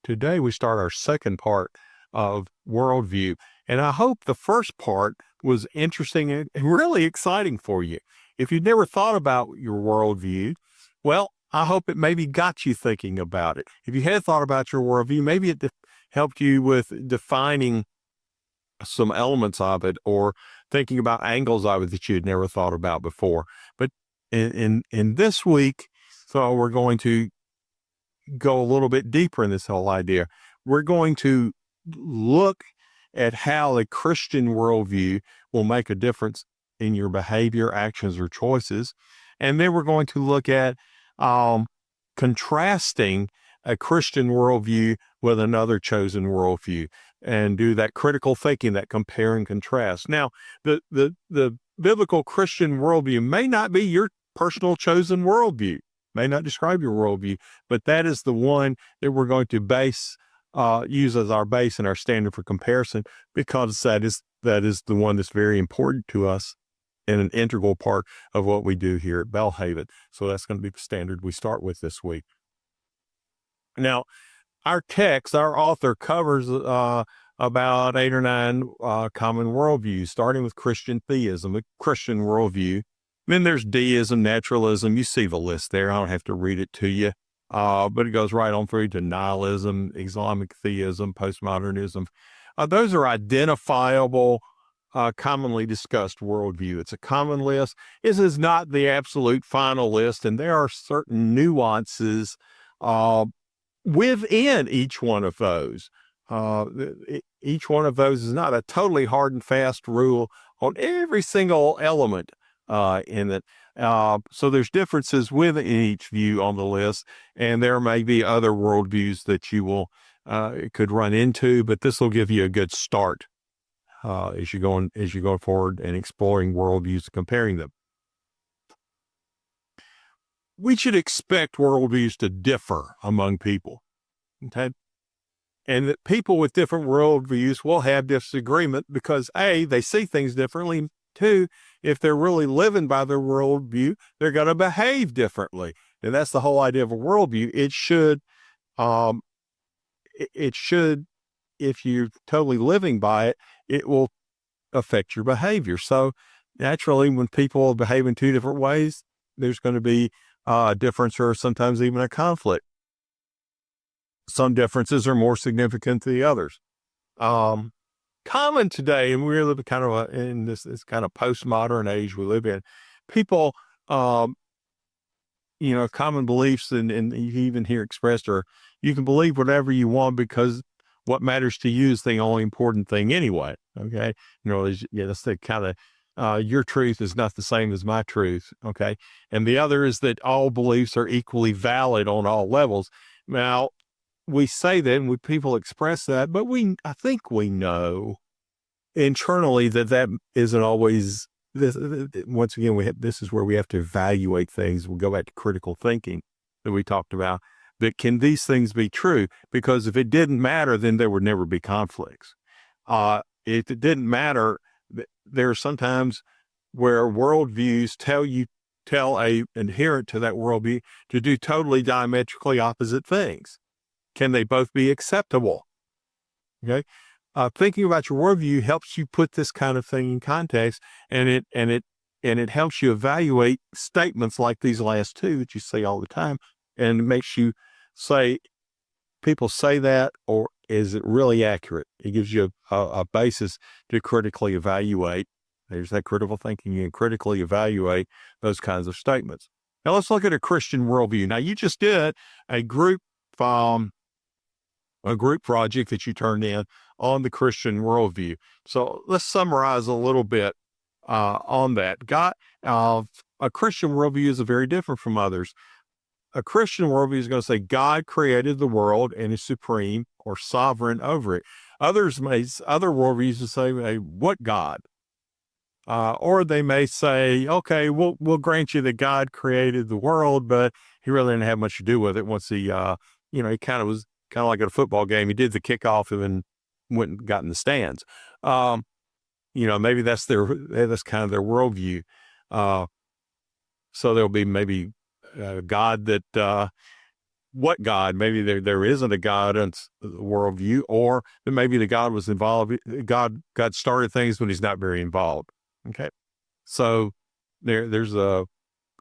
today we start our second part of worldview. And I hope the first part was interesting and really exciting for you. If you've never thought about your worldview, well, I hope it maybe got you thinking about it. If you had thought about your worldview, maybe it helped you with defining some elements of it or thinking about angles of it that you had never thought about before. But in this week, so we're going to go a little bit deeper in this whole idea. We're going to look at how a Christian worldview will make a difference in your behavior, actions, or choices. And then we're going to look at contrasting a Christian worldview with another chosen worldview and do that critical thinking, that compare and contrast. Now, the biblical Christian worldview may not be your personal chosen worldview, may not describe your worldview, but that is the one that we're going to use as our base and our standard for comparison, because that is the one that's very important to us and an integral part of what we do here at Belhaven. So that's going to be the standard we start with this week. Now, our text, our author covers about 8 or 9 common worldviews, starting with Christian theism, a Christian worldview. Then there's deism, naturalism. You see the list there. I don't have to read it to you. But it goes right on through to nihilism, Islamic theism, postmodernism. Those are identifiable, commonly discussed worldview. It's a common list. This is not the absolute final list, and there are certain nuances within each one of those. Each one of those is not a totally hard and fast rule on every single element in it. So there's differences within each view on the list, and there may be other worldviews that you will could run into, but this will give you a good start as you go forward and exploring worldviews and comparing them. We should expect worldviews to differ among people, okay? And that people with different worldviews will have disagreement because A, they see things differently. 2, if they're really living by their worldview, they're going to behave differently. And that's the whole idea of a worldview. It should, if you're totally living by it, it will affect your behavior. So naturally, when people behave in 2 different ways, there's going to be a difference or sometimes even a conflict. Some differences are more significant than the others. Common today, and we're living kind of in this kind of postmodern age we live in, people, common beliefs, and you even hear expressed, or you can believe whatever you want because what matters to you is the only important thing anyway. Okay. That's the kind of, your truth is not the same as my truth. Okay. And the other is that all beliefs are equally valid on all levels. Now, we say that and people express that, but I think we know internally that isn't always this. Once again, this is where we have to evaluate things. We'll go back to critical thinking that we talked about. That can these things be true? Because if it didn't matter, then there would never be conflicts. If it didn't matter, there are sometimes where worldviews tell a adherent to that worldview to do totally diametrically opposite things. Can they both be acceptable? Okay. Thinking about your worldview helps you put this kind of thing in context, and it helps you evaluate statements like these last 2 that you say all the time, and it makes you say, people say that, or is it really accurate? It gives you a basis to critically evaluate. There's that critical thinking and critically evaluate those kinds of statements. Now let's look at a Christian worldview. Now you just did a group project that you turned in on the Christian worldview. So let's summarize a little bit on that. A Christian worldview is very different from others. A Christian worldview is going to say God created the world and is supreme or sovereign over it. Other worldviews will say, what God? Or they may say, okay, we'll grant you that God created the world, but he really didn't have much to do with it once he kind of was kind of like at a football game. He did the kickoff and then went and got in the stands. Maybe that's kind of their worldview. So there'll be maybe God that what God. Maybe there isn't a God in the worldview, or maybe the God was involved. God started things, but he's not very involved. Okay. So there's a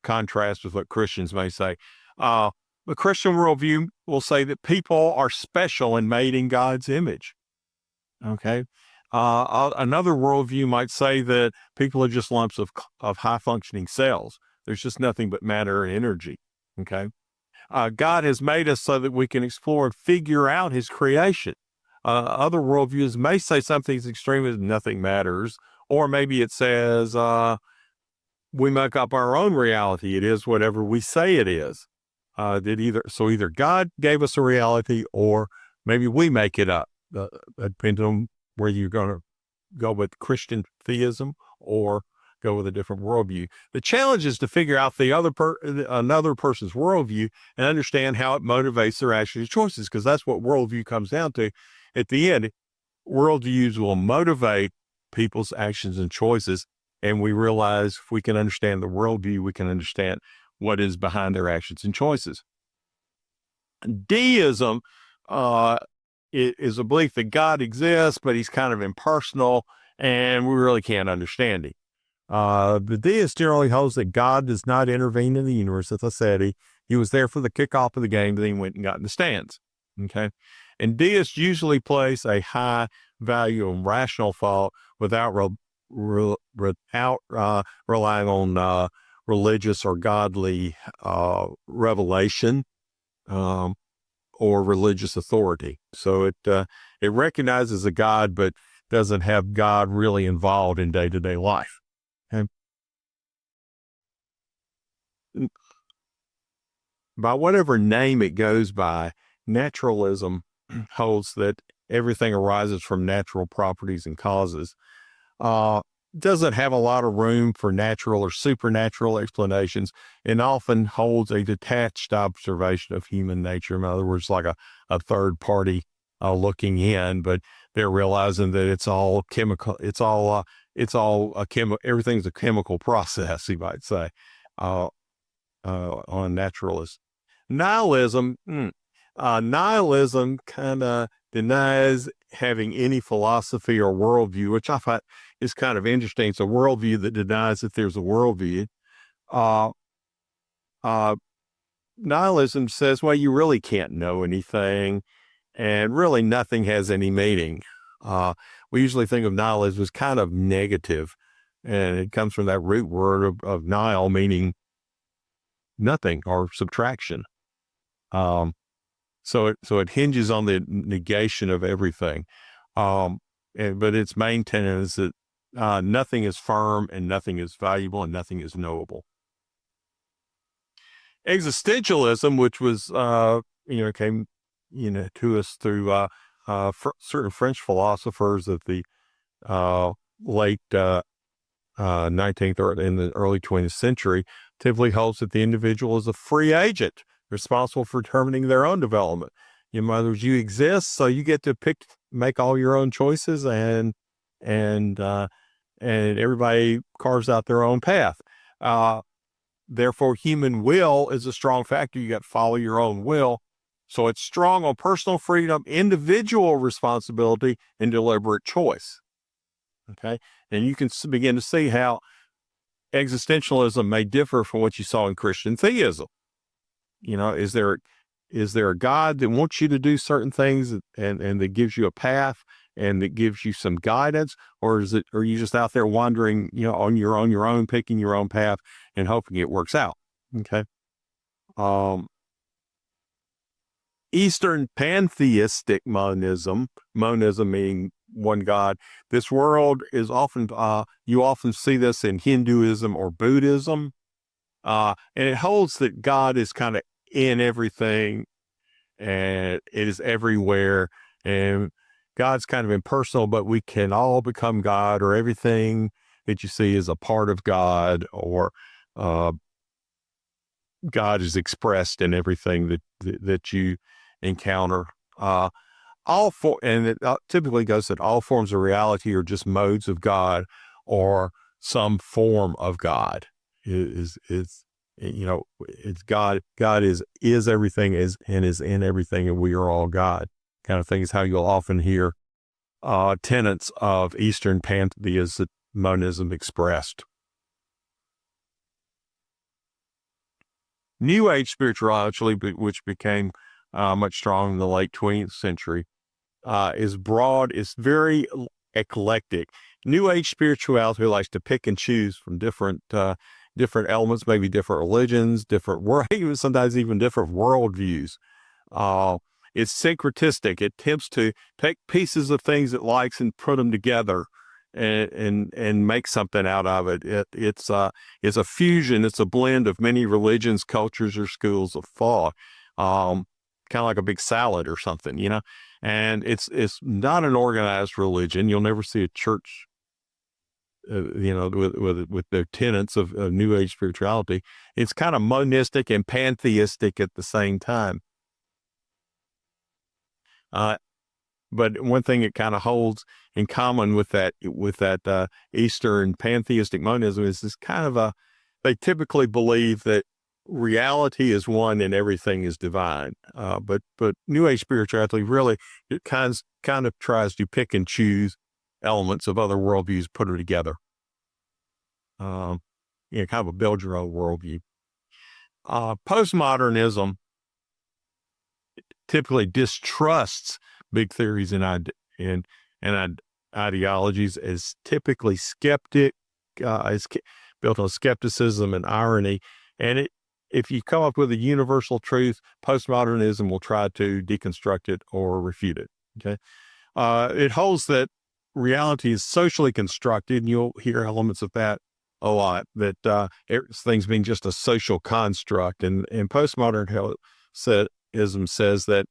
contrast with what Christians may say. The Christian worldview will say that people are special and made in God's image. Okay. Another worldview might say that people are just lumps of high functioning cells. There's just nothing but matter and energy. Okay. God has made us so that we can explore and figure out his creation. Other worldviews may say something as extreme as nothing matters, or maybe it says we make up our own reality. It is whatever we say it is. Either God gave us a reality, or maybe we make it up. Depending on where you're going to go with Christian theism or go with a different worldview. The challenge is to figure out another person's worldview and understand how it motivates their actions and choices, because that's what worldview comes down to. At the end, worldviews will motivate people's actions and choices, and we realize if we can understand the worldview, we can understand what is behind their actions and choices. Deism is a belief that God exists, but he's kind of impersonal, and we really can't understand him. The deist generally holds that God does not intervene in the universe. As I said, he was there for the kickoff of the game, then he went and got in the stands. Okay. And deists usually place a high value on rational thought without relying on religious or godly revelation or religious authority. So it recognizes a God, but doesn't have God really involved in day-to-day life. Okay? By whatever name it goes by, naturalism holds that everything arises from natural properties and causes. Doesn't have a lot of room for natural or supernatural explanations, and often holds a detached observation of human nature. In other words, like a third party looking in, but they're realizing that it's all chemical. Everything's a chemical process, you might say, on naturalists. Nihilism kind of denies having any philosophy or worldview, which I find is kind of interesting. It's a worldview that denies that there's a worldview. Nihilism says, well, you really can't know anything, and really nothing has any meaning. We usually think of nihilism as kind of negative, and it comes from that root word of nihil, meaning nothing or subtraction. So it hinges on the negation of everything. But its main tenet is that nothing is firm, and nothing is valuable, and nothing is knowable. Existentialism, which was came to us through certain French philosophers of the late 19th or in the early 20th century, typically holds that the individual is a free agent responsible for determining their own development. In other words, you exist, so you get to make all your own choices, and everybody carves out their own path. Therefore, human will is a strong factor. You got to follow your own will. So it's strong on personal freedom, individual responsibility, and deliberate choice. Okay. And you can begin to see how existentialism may differ from what you saw in Christian theism. Is there a God that wants you to do certain things and that gives you a path and that gives you some guidance, or are you just out there wandering, on your own, picking your own path and hoping it works out? Okay. Eastern pantheistic monism meaning one God. This world is often, you often see this in Hinduism or Buddhism. And it holds that God is kind of in everything, and it is everywhere, and God's kind of impersonal, but we can all become God, or everything that you see is a part of God, or God is expressed in everything that you encounter. And it typically goes that all forms of reality are just modes of God, or some form of God is It's God. God is everything, is in everything, and we are all God. Kind of thing is how you'll often hear tenets of Eastern pantheism, monism expressed. New Age spirituality, which became much stronger in the late 20th century, is broad. It's very eclectic. New Age spirituality likes to pick and choose from different elements, maybe different religions, even sometimes even different worldviews. It's syncretistic. It attempts to take pieces of things it likes and put them together and make something out of it. It's a fusion. It's a blend of many religions, cultures, or schools of thought. Kind of like a big salad or something, And it's not an organized religion. You'll never see a church, with their tenets of New Age spirituality. It's kind of monistic and pantheistic at the same time. But one thing it kind of holds in common with that Eastern pantheistic monism is this kind of they typically believe that reality is one and everything is divine. But New Age spirituality really, it kind of tries to pick and choose elements of other worldviews, put them together. Kind of a build your own worldview. Postmodernism typically distrusts big theories and ideologies, is typically skeptic, is built on skepticism and irony. And if you come up with a universal truth, postmodernism will try to deconstruct it or refute it. Okay. It holds that reality is socially constructed, and you'll hear elements of that a lot, that things being just a social construct. And postmodernism says that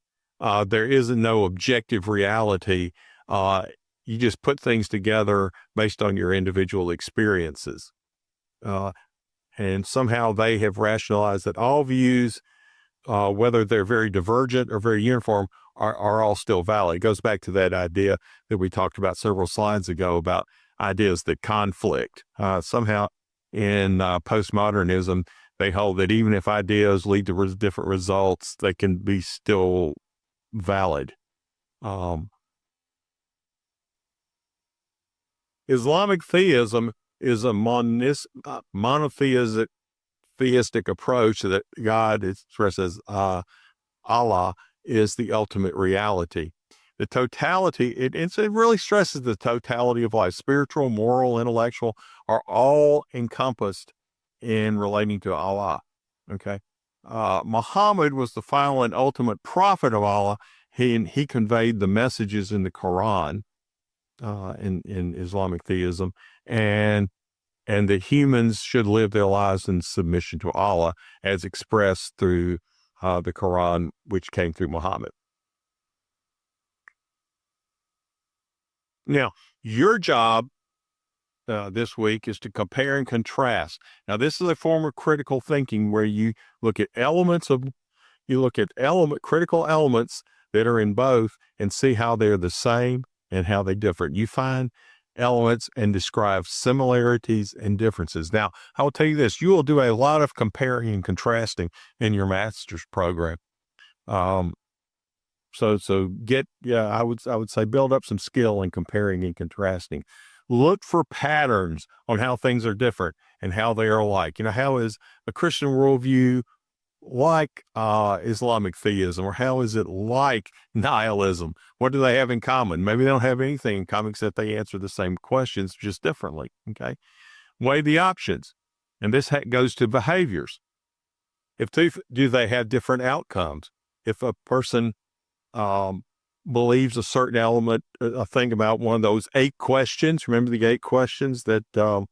there is no objective reality. You just put things together based on your individual experiences. And somehow they have rationalized that all views, whether they're very divergent or very uniform, are all still valid. It goes back to that idea that we talked about several slides ago about ideas that conflict. Somehow in postmodernism, they hold that even if ideas lead to different results, they can be still valid. Islamic theism is a monotheistic approach that God expresses Allah is the ultimate reality. The totality, it really stresses the totality of life. Spiritual, moral, intellectual are all encompassed in relating to Allah. Okay. Muhammad was the final and ultimate prophet of Allah. He conveyed the messages in the Quran, in Islamic theism, and that humans should live their lives in submission to Allah as expressed through the Quran, which came through Muhammad. Now, your job this week is to compare and contrast. Now, this is a form of critical thinking where you look at critical elements that are in both and see how they're the same and how they differ. You find elements and describe similarities and differences. Now, I will tell you this, you will do a lot of comparing and contrasting in your master's program. I would say build up some skill in comparing and contrasting. Look for patterns on how things are different and how they are alike. How is a Christian worldview like Islamic theism, or how is it like nihilism? What do they have in common? Maybe they don't have anything in common except they answer the same questions just differently. Okay. Weigh the options. And this goes to behaviors. Do they have different outcomes? If a person believes a certain element, a thing about one of those 8 questions, remember the 8 questions that a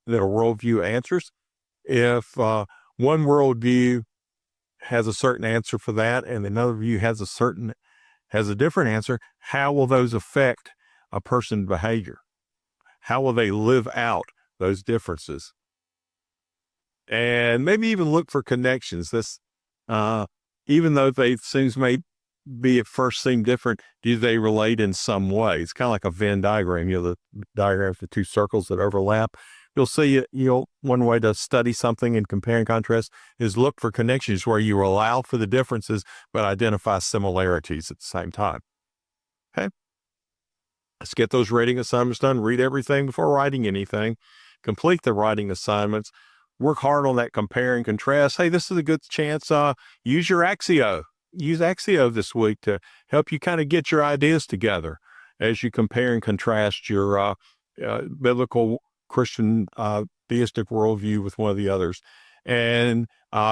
worldview answers? If one worldview has a certain answer for that, and another view has a different answer, how will those affect a person's behavior? How will they live out those differences? And maybe even look for connections. This, even though may at first seem different, do they relate in some way? It's kind of like a Venn diagram, the diagram of the 2 circles that overlap. you'll see one way to study something and compare and contrast is look for connections where you allow for the differences but identify similarities at the same time. Okay, let's get those reading assignments done. Read everything before writing anything. Complete the writing assignments. Work hard on that compare and contrast. Hey, this is a good chance. Use your Axio. Use Axio this week to help you kind of get your ideas together as you compare and contrast your biblical Christian theistic worldview with one of the others. And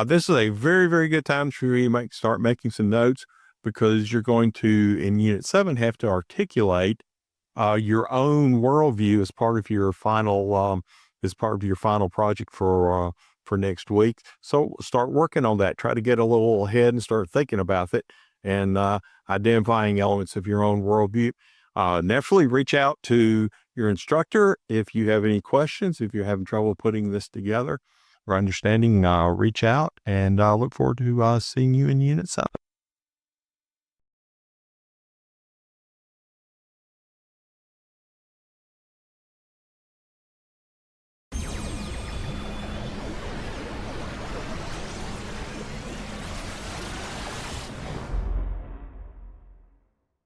this is a very, very good time for you to start making some notes, because you're going to, in Unit 7, have to articulate your own worldview as part of your final project for next week. So start working on that. Try to get a little ahead and start thinking about it and identifying elements of your own worldview. Naturally, reach out to your instructor if you have any questions. If you're having trouble putting this together or understanding, reach out, and I look forward to seeing you in Unit 7.